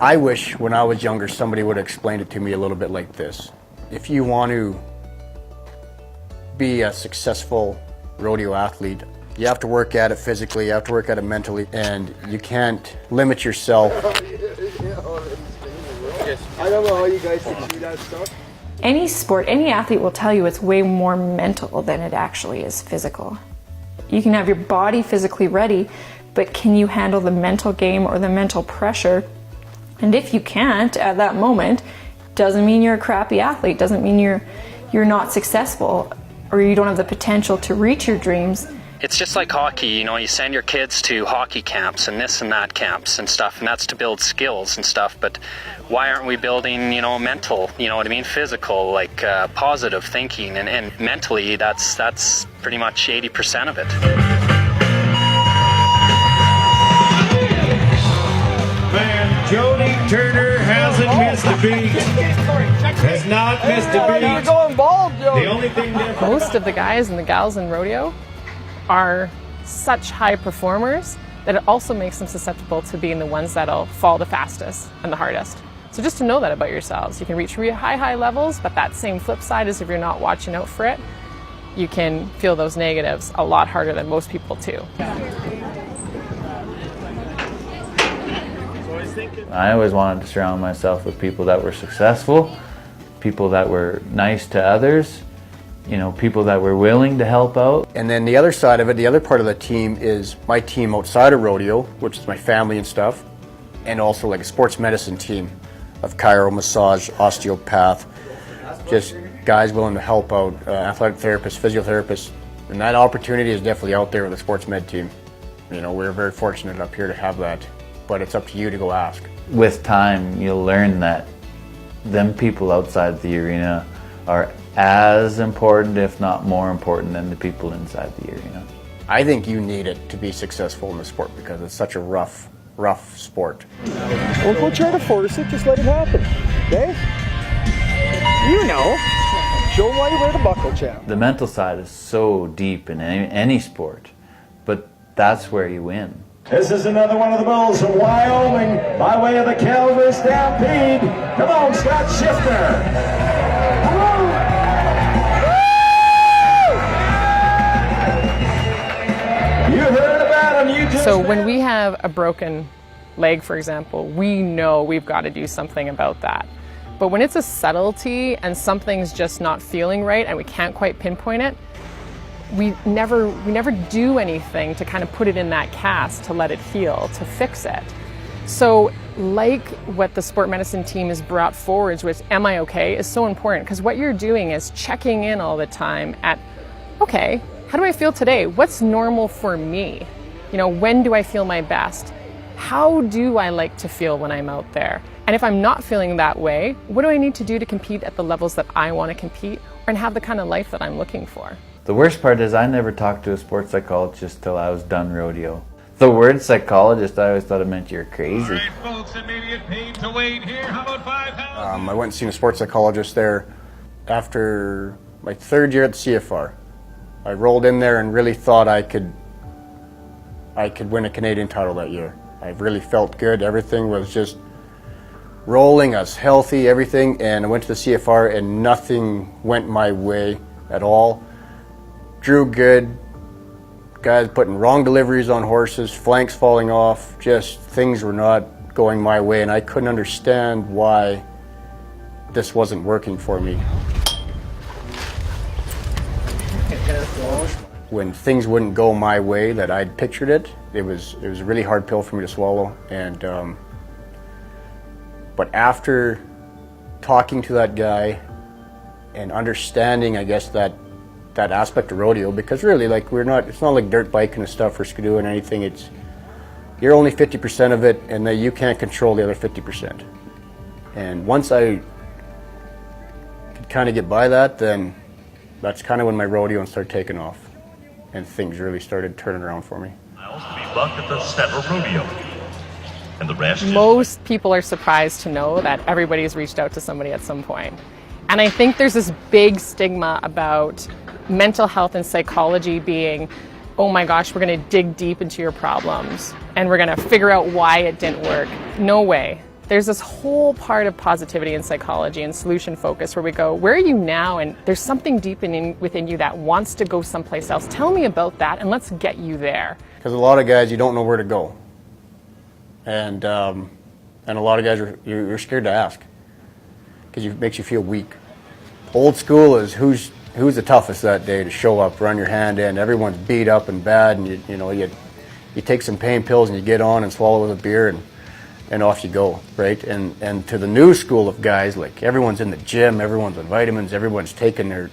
I wish when I was younger somebody would have explained it to me a little bit like this. If you want to be a successful rodeo athlete, you have to work at it physically, you have to work at it mentally, and you can't limit yourself. I don't know how you guys can do that stuff. Any sport, any athlete will tell you it's way more mental than it actually is physical. You can have your body physically ready, but can you handle the mental game or the mental pressure? And if you can't at that moment, doesn't mean you're a crappy athlete, doesn't mean you're not successful or you don't have the potential to reach your dreams. It's just like hockey, you know, you send your kids to hockey camps and this and that camps and stuff, and that's to build skills and stuff, but why aren't we building, you know, mental, you know what I mean, physical, like positive thinking, and mentally that's pretty much 80% of it. Man, Jody Turner hasn't missed a beat. Has not missed a beat. You're going bald, Jody. The only thing different. Most of the guys and the gals in rodeo are such high performers that it also makes them susceptible to being the ones that'll fall the fastest and the hardest. So just to know that about yourselves, you can reach really high levels, but that same flip side is if you're not watching out for it, you can feel those negatives a lot harder than most people too. I always wanted to surround myself with people that were successful, people that were nice to others, you know, people that were willing to help out. And then the other side of it, the other part of the team is my team outside of rodeo, which is my family and stuff, and also like a sports medicine team of chiro, massage, osteopath, just guys willing to help out, athletic therapists, physiotherapists, and that opportunity is definitely out there with the sports med team. You know, we're very fortunate up here to have that, but it's up to you to go ask. With time, you'll learn that them people outside the arena are as important, if not more important, than the people inside the arena. I think you need it to be successful in the sport because it's such a rough sport. Don't go try to force it, just let it happen, okay? You know, show them why you wear the buckle, champ. The mental side is so deep in any sport, but that's where you win. This is another one of the bulls from Wyoming by way of the Calgary Stampede. Come on, Scott Shifter. You heard about him, you just So when we have a broken leg, for example, we know we've got to do something about that. But when it's a subtlety and something's just not feeling right and we can't quite pinpoint it, we never do anything to kind of put it in that cast to let it heal, to fix it. So like what the sport medicine team has brought forward with Am I Okay is so important, because what you're doing is checking in all the time at, okay, how do I feel today? What's normal for me? You know, when do I feel my best? How do I like to feel when I'm out there? And if I'm not feeling that way, what do I need to do to compete at the levels that I want to compete and have the kind of life that I'm looking for? The worst part is I never talked to a sports psychologist till I was done rodeo. The word psychologist, I always thought it meant you're crazy. All right, folks, immediate paid to wait here. How about 5,000? I went and seen a sports psychologist there after my third year at the CFR. I rolled in there and really thought I could win a Canadian title that year. I really felt good. Everything was just rolling. I was healthy, everything, and I went to the CFR and nothing went my way at all. Drew good, guys putting wrong deliveries on horses, flanks falling off, just things were not going my way, and I couldn't understand why this wasn't working for me. When things wouldn't go my way that I'd pictured it, it was a really hard pill for me to swallow. And but after talking to that guy and understanding, I guess, that aspect of rodeo, because really, like, it's not like dirt biking and stuff or skidoo and anything. You're only 50% of it, and then you can't control the other 50%. And once I could kind of get by that, then that's kind of when my rodeo started taking off, and things really started turning around for me. Miles to be bucked at the Steppe Rodeo. And the rest Most people are surprised to know that everybody's reached out to somebody at some point. And I think there's this big stigma about mental health and psychology being, oh my gosh, we're going to dig deep into your problems and we're going to figure out why it didn't work. No way. There's this whole part of positivity and psychology and solution focus where we go, where are you now? And there's something deep within you that wants to go someplace else. Tell me about that and let's get you there. Because a lot of guys, you don't know where to go. And a lot of guys, you're scared to ask because it makes you feel weak. Old school is who's the toughest that day to show up, run your hand in. Everyone's beat up and bad, and you take some pain pills and you get on and swallow with a beer and off you go, right? And to the new school of guys, like everyone's in the gym, everyone's on vitamins, everyone's taking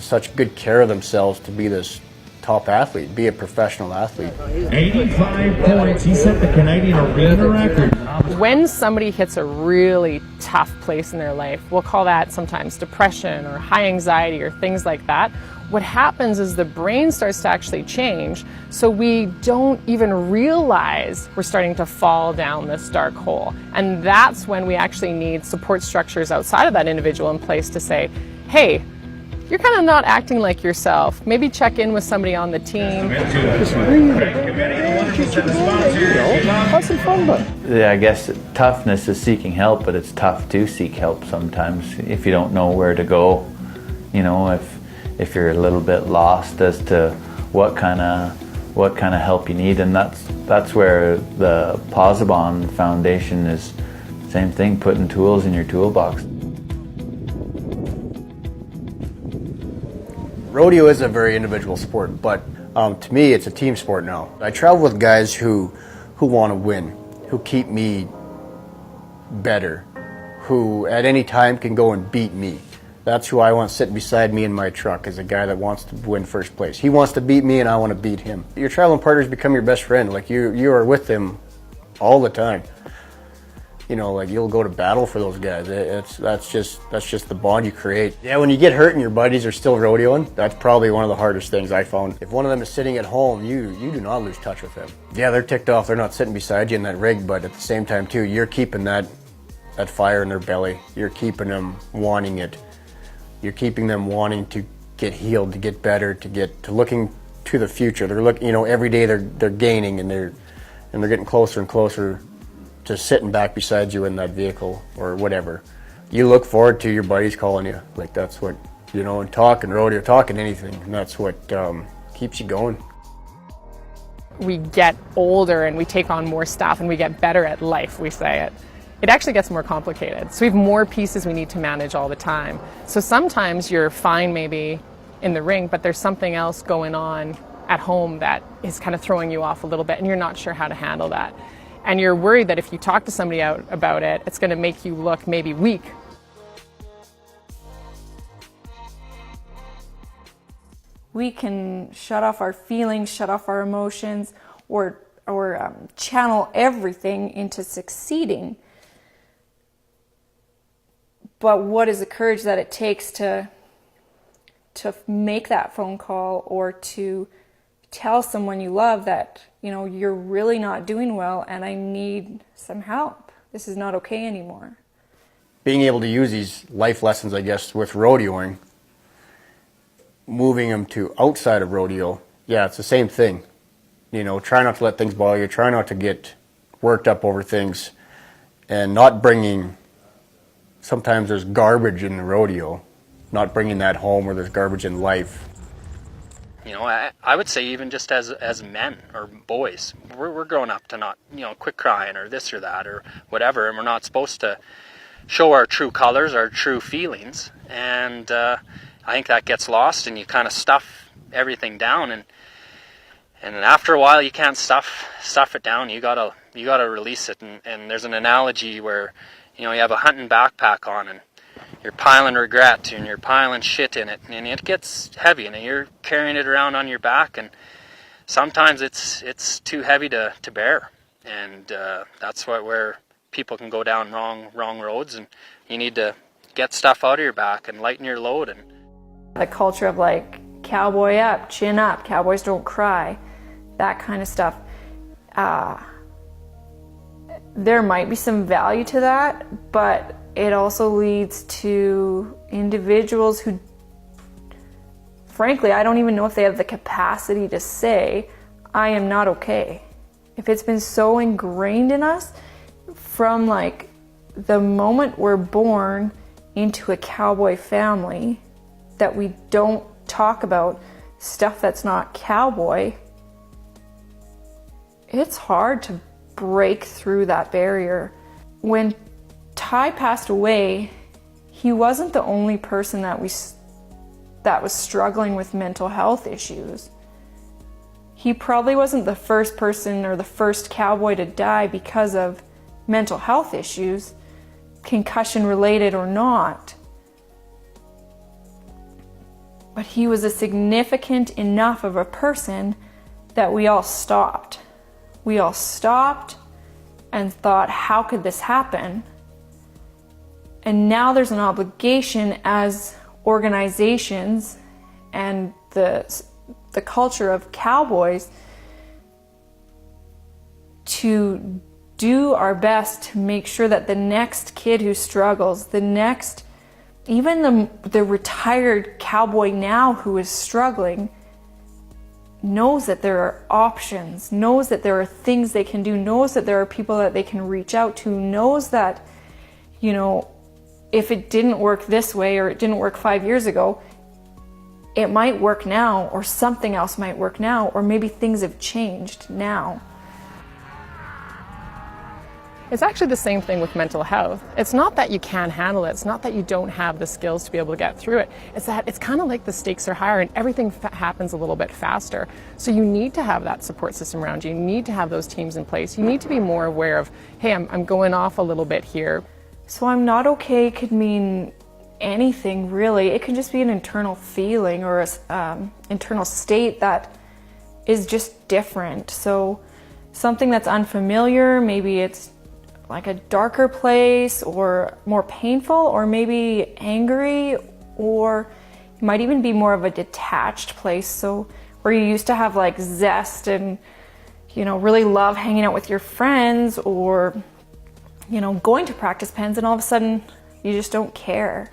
such good care of themselves to be this top athlete, be a professional athlete. 85 points. He set the Canadian arena record. When somebody hits a really tough place in their life, we'll call that sometimes depression or high anxiety or things like that. What happens is the brain starts to actually change, so we don't even realize we're starting to fall down this dark hole. And that's when we actually need support structures outside of that individual in place to say, hey, you're kind of not acting like yourself. Maybe check in with somebody on the team. Just breathe. Have some fun, bud. Yeah, I guess toughness is seeking help, but it's tough to seek help sometimes if you don't know where to go. You know, if you're a little bit lost as to what kind of help you need, and that's where the Pozzobon Foundation is. Same thing, putting tools in your toolbox. Rodeo is a very individual sport, but to me, it's a team sport now. I travel with guys who want to win, who keep me better, who at any time can go and beat me. That's who I want sitting beside me in my truck, is a guy that wants to win first place. He wants to beat me and I want to beat him. Your traveling partners become your best friend. Like you are with them all the time. You know, like you'll go to battle for those guys. That's just the bond you create. Yeah, when you get hurt and your buddies are still rodeoing, that's probably one of the hardest things I found. If one of them is sitting at home, you do not lose touch with them. Yeah, they're ticked off. They're not sitting beside you in that rig, but at the same time too, you're keeping that fire in their belly. You're keeping them wanting it. You're keeping them wanting to get healed, to get better, to looking to the future. They're looking, every day they're gaining and they're getting closer and closer to sitting back beside you in that vehicle or whatever. You look forward to your buddies calling you. Like that's what, and talking rodeo, talking anything, and that's what keeps you going. We get older and we take on more stuff and we get better at life, we say it. It actually gets more complicated. So we have more pieces we need to manage all the time. So sometimes you're fine maybe in the ring, but there's something else going on at home that is kind of throwing you off a little bit and you're not sure how to handle that. And you're worried that if you talk to somebody out about it, it's going to make you look maybe weak. We can shut off our feelings, shut off our emotions, or channel everything into succeeding. But what is the courage that it takes to make that phone call or to tell someone you love that, you're really not doing well and I need some help. This is not okay anymore. Being able to use these life lessons, I guess, with rodeoing, moving them to outside of rodeo, yeah, it's the same thing. Try not to let things bother you, try not to get worked up over things, and not bringing, sometimes there's garbage in the rodeo, not bringing that home where there's garbage in life. I would say even just as men or boys, we're growing up to not, quit crying or this or that or whatever, and we're not supposed to show our true colors, our true feelings, and I think that gets lost and you kind of stuff everything down, and after a while you can't stuff it down. You gotta release it, and there's an analogy where you have a hunting backpack on and you're piling regret and you're piling shit in it, and it gets heavy and you're carrying it around on your back, and sometimes it's too heavy to bear, and that's where people can go down wrong roads, and you need to get stuff out of your back and lighten your load. And the culture of like cowboy up, chin up, cowboys don't cry, that kind of stuff. There might be some value to that, but it also leads to individuals who, frankly, I don't even know if they have the capacity to say, I am not okay. If it's been so ingrained in us, from like the moment we're born into a cowboy family, that we don't talk about stuff that's not cowboy, it's hard to break through that barrier. When Ty passed away, he wasn't the only person that was struggling with mental health issues. He probably wasn't the first person or the first cowboy to die because of mental health issues, concussion related or not. But he was a significant enough of a person that we all stopped. We all stopped and thought, how could this happen? And now there's an obligation as organizations and the culture of cowboys to do our best to make sure that the next kid who struggles, even the retired cowboy now who is struggling, knows that there are options, knows that there are things they can do, knows that there are people that they can reach out to, knows that, you know, if it didn't work this way or it didn't work 5 years ago, it might work now, or something else might work now, or maybe things have changed now. It's actually the same thing with mental health. It's not that you can't handle it. It's not that you don't have the skills to be able to get through it. It's that it's kind of like the stakes are higher and everything happens a little bit faster. So you need to have that support system around you. You need to have those teams in place. You need to be more aware of, hey, I'm going off a little bit here. So I'm not okay could mean anything really. It can just be an internal feeling or an internal state that is just different. So something that's unfamiliar, maybe it's like a darker place or more painful, or maybe angry, or it might even be more of a detached place. So where you used to have like zest and, you know, really love hanging out with your friends or, you know, going to practice pens, and all of a sudden you just don't care.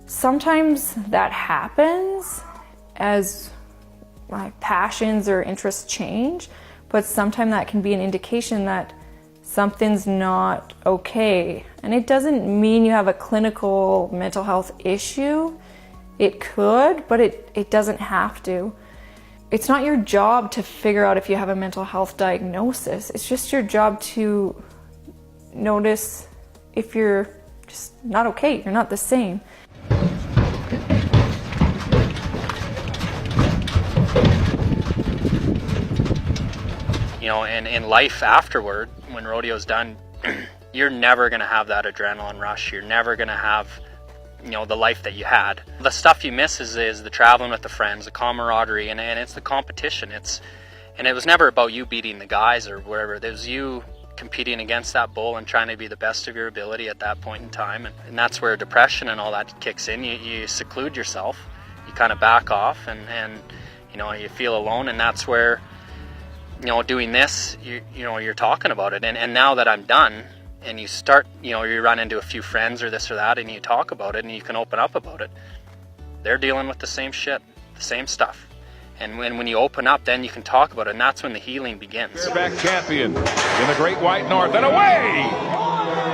Sometimes that happens as like passions or interests change, but sometimes that can be an indication that something's not okay. And it doesn't mean you have a clinical mental health issue. It could, but it doesn't have to. It's not your job to figure out if you have a mental health diagnosis. It's just your job to notice if you're just not okay, you're not the same. You know, and in life afterward, when rodeo's done, you're never going to have that adrenaline rush. You're never going to have, you know, the life that you had. The stuff you miss is the traveling with the friends, the camaraderie, and it's the competition. And it was never about you beating the guys or wherever. It was you competing against that bull and trying to be the best of your ability at that point in time. And that's where depression and all that kicks in. You seclude yourself. You kind of back off and you know, you feel alone, and that's where, you know, doing this, you know, you're talking about it. And now that I'm done, and you start, you know, you run into a few friends or this or that, and you talk about it, and you can open up about it. They're dealing with the same shit, the same stuff. And when you open up, then you can talk about it, and that's when the healing begins. Back champion in the Great White North, and away!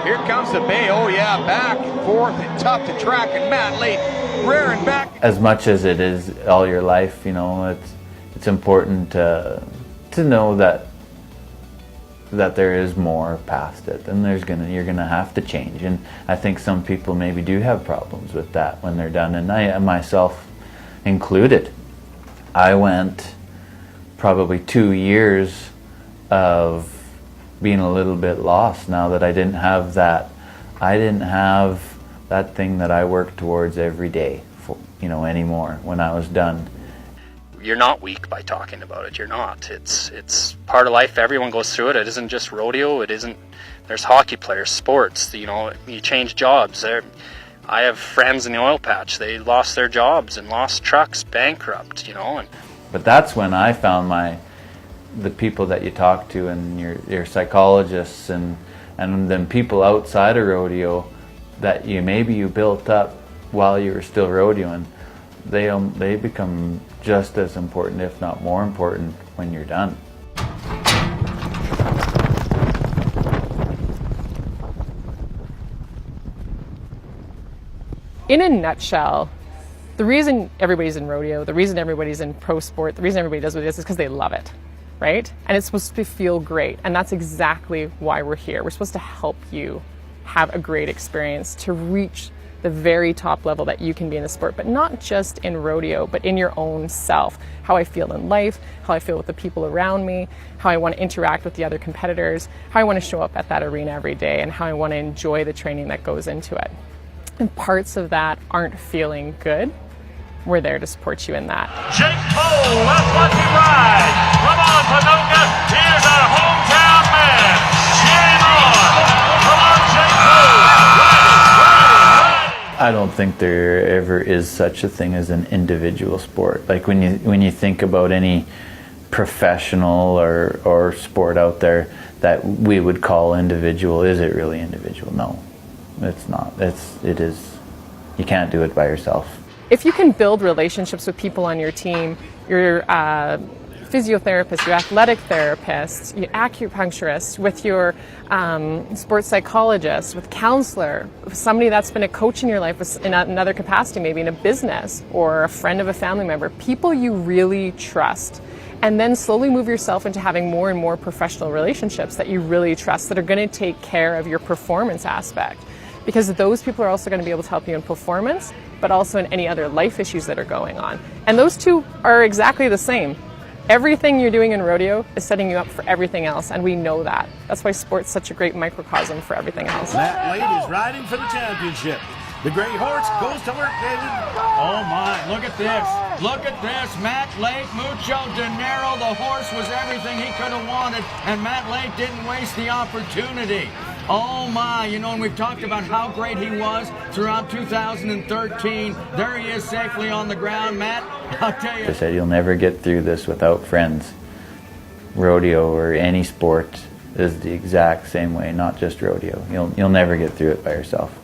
Here comes the Bay. Oh yeah, back and forth and tough to track, and Matt Late rearing back. As much as it is all your life, you know, it's important to know that there is more past it, and you're gonna have to change. And I think some people maybe do have problems with that when they're done, and I myself included. I went probably 2 years of being a little bit lost now that I didn't have that thing that I worked towards every day for, you know, anymore when I was done. You're not weak by talking about it. You're not. It's part of life. Everyone goes through it. It isn't just rodeo. It isn't. There's hockey players, sports. You know, you change jobs. I have friends in the oil patch. They lost their jobs and lost trucks, bankrupt. You know, but that's when I found the people that you talk to, and your psychologists, and then people outside of rodeo that you built up while you were still rodeoing. They become just as important, if not more important, when you're done. in a nutshell, the reason everybody's in rodeo, the reason everybody's in pro sport, the reason everybody does what it is because they love it, right? And it's supposed to feel great. And that's exactly why we're here. We're supposed to help you have a great experience to reach the very top level that you can be in the sport, but not just in rodeo, but in your own self. How I feel in life, how I feel with the people around me, how I want to interact with the other competitors, how I want to show up at that arena every day, and how I want to enjoy the training that goes into it. And parts of that aren't feeling good, we're there to support you in that. Jake Cole, let's watch him ride. Come on, Paducah. Here's our hometown man. Cheer him on. Come on, Jake Cole. Riding. I don't think there ever is such a thing as an individual sport. Like when you think about any professional or sport out there that we would call individual, is it really individual? No, it's not. It is. You can't do it by yourself. If you can build relationships with people on your team, your physiotherapist, your athletic therapist, your acupuncturist, with your sports psychologist, with counselor, with somebody that's been a coach in your life in another capacity, maybe in a business, or a friend of a family member, people you really trust. And then slowly move yourself into having more and more professional relationships that you really trust, that are going to take care of your performance aspect. Because those people are also going to be able to help you in performance, but also in any other life issues that are going on. And those two are exactly the same. Everything you're doing in rodeo is setting you up for everything else, and we know that. That's why sport's such a great microcosm for everything else. Matt Lade is riding for the championship. The gray horse goes to work, David. Oh my, look at this. Look at this. Matt Lake, Mucho Dinero. The horse was everything he could have wanted, and Matt Lake didn't waste the opportunity. Oh my, you know, and we've talked about how great he was throughout 2013. There he is safely on the ground, Matt. I'll tell you. I said, you'll never get through this without friends. Rodeo or any sport is the exact same way, not just rodeo. You'll never get through it by yourself.